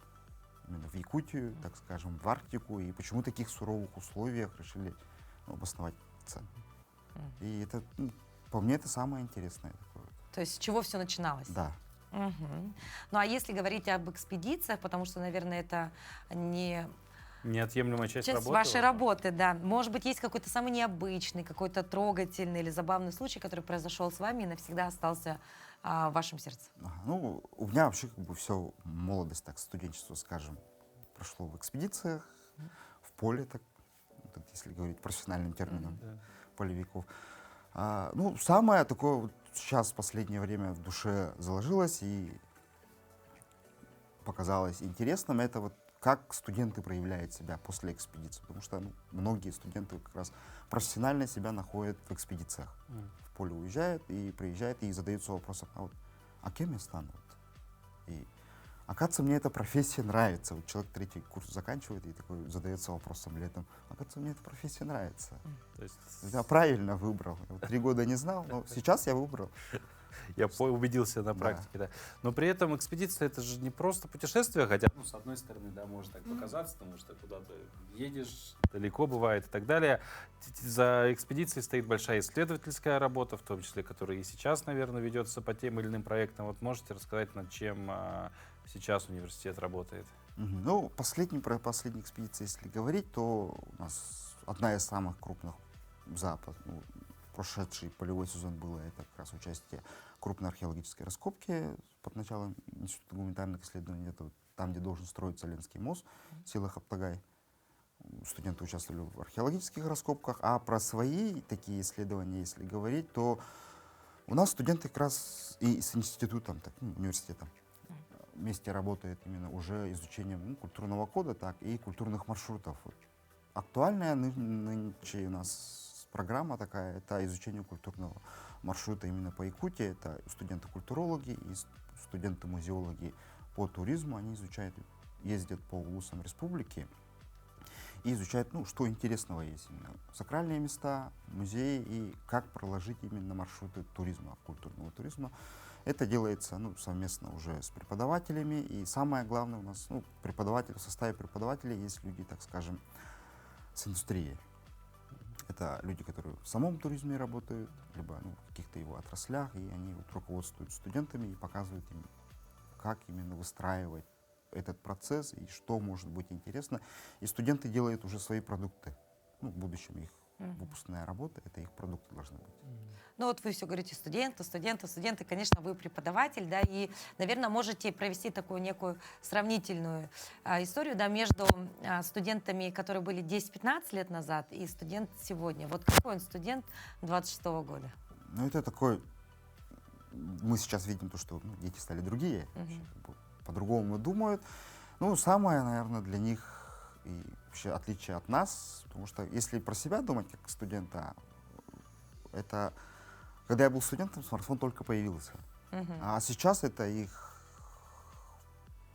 именно в Якутию, так скажем, в Арктику, и почему в таких суровых условиях решили обосновать центр. И это, по мне, это самое интересное такое. То есть с чего все начиналось? Да. Ну а если говорить об экспедициях, потому что, наверное, это неотъемлемая часть работы. Вашей работы, да. Может быть, есть какой-то самый необычный, какой-то трогательный или забавный случай, который произошел с вами и навсегда остался в вашем сердце? Ну, у меня вообще все молодость, так, студенчество, скажем, прошло в экспедициях, в поле, так, если говорить профессиональным термином, полевиков. Ну, самое такое вот сейчас в последнее время в душе заложилось и показалось интересным, это вот как студенты проявляют себя после экспедиции. Потому что многие студенты как раз профессионально себя находят в экспедициях. В поле уезжают и приезжают и задаются вопросом, а кем я стану? И оказывается, мне эта профессия нравится. Вот человек 3-й курс заканчивает и такой задается вопросом летом, оказывается, мне эта профессия нравится. То есть я правильно выбрал. Я 3 года не знал, но сейчас я выбрал. Я убедился на практике, да. Но при этом экспедиция — это же не просто путешествие, хотя, с одной стороны, да, может так показаться, потому что куда-то едешь, далеко бывает и так далее. За экспедицией стоит большая исследовательская работа, в том числе, которая и сейчас, наверное, ведется по тем или иным проектам. Вот можете рассказать, над чем сейчас университет работает? Ну, про последние экспедиции, если говорить, то у нас одна из самых крупных прошедший полевой сезон было это как раз участие в крупной археологической раскопке под началом Института гуманитарных исследований, это там, где должен строиться Ленский мост в селах Аптагай. Студенты участвовали в археологических раскопках, а про свои такие исследования, если говорить, то у нас студенты как раз и с институтом, университетом вместе работают именно уже изучением культурного кода, так и культурных маршрутов. Актуальная нынче у нас программа такая, это изучение культурного маршрута именно по Якутии. Это студенты-культурологи и студенты-музеологи по туризму. Они изучают, ездят по улусам республики и изучают, что интересного есть. Именно сакральные места, музеи и как проложить именно маршруты туризма, культурного туризма. Это делается совместно уже с преподавателями. И самое главное у нас, в составе преподавателей есть люди, так скажем, с индустрией. Это люди, которые в самом туризме работают, либо в каких-то его отраслях, и они руководствуют студентами и показывают им, как именно выстраивать этот процесс и что может быть интересно. И студенты делают уже свои продукты. В будущем их выпускная работа, это их продукты должны быть. Ну вот вы все говорите студенты, конечно, вы преподаватель, да, и, наверное, можете провести такую некую сравнительную историю, да, между студентами, которые были 10-15 лет назад, и студент сегодня. Вот какой он студент 26-го года? Это такой мы сейчас видим то, что дети стали другие, по-другому думают. Ну, самое, наверное, для них и вообще отличие от нас, потому что если про себя думать как студента, это когда я был студентом, смартфон только появился. А сейчас это их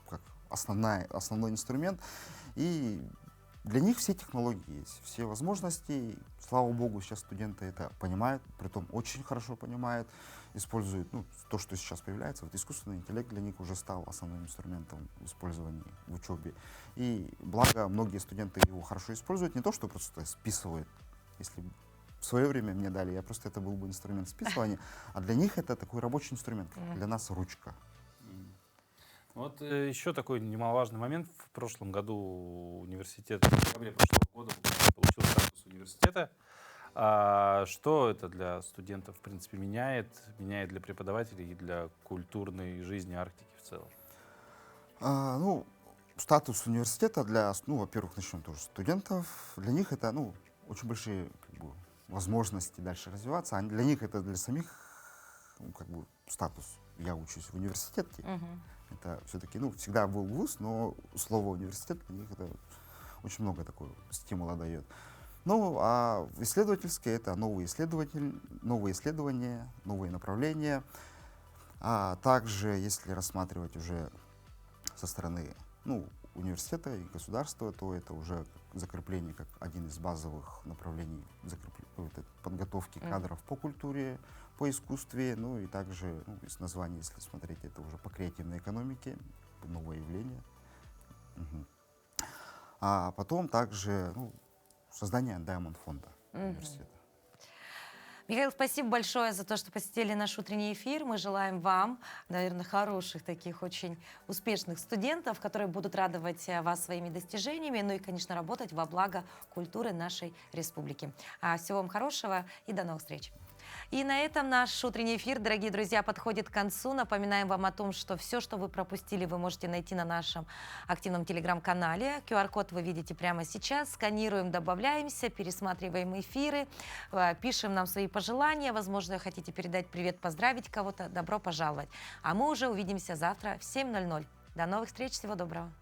как основной инструмент. И для них все технологии есть, все возможности. Слава богу, сейчас студенты это понимают, притом очень хорошо понимают, используют то, что сейчас появляется. Вот искусственный интеллект для них уже стал основным инструментом в использовании в учебе. И благо многие студенты его хорошо используют, не то, что просто списывают. Если в свое время мне дали, просто это был бы инструмент списывания, а для них это такой рабочий инструмент, для нас ручка. Вот еще такой немаловажный момент. В прошлом году университет, в декабре прошлого года получил статус университета. Что это для студентов, в принципе, меняет для преподавателей и для культурной жизни Арктики в целом? Статус университета для, во-первых, начнем тоже с студентов. Для них это, очень большие возможности дальше развиваться. А для них это для самих, статус. Я учусь в университете. Это все-таки, всегда был вуз, но слово университет для них это очень много такого стимула дает. А исследовательское это новые исследования, новые направления. А также, если рассматривать уже со стороны университета и государства, то это уже закрепление как один из базовых направлений подготовки кадров по культуре, по искусстве, и также из названия, если смотреть, это уже по креативной экономике, новое явление. А потом также создание Diamond фонда университета. Михаил, спасибо большое за то, что посетили наш утренний эфир. Мы желаем вам, наверное, хороших, таких очень успешных студентов, которые будут радовать вас своими достижениями, и, конечно, работать во благо культуры нашей республики. Всего вам хорошего и до новых встреч. И на этом наш утренний эфир, дорогие друзья, подходит к концу. Напоминаем вам о том, что все, что вы пропустили, вы можете найти на нашем активном телеграм-канале. QR-код вы видите прямо сейчас. Сканируем, добавляемся, пересматриваем эфиры, пишем нам свои пожелания. Возможно, хотите передать привет, поздравить кого-то. Добро пожаловать. А мы уже увидимся завтра в 7:00. До новых встреч. Всего доброго.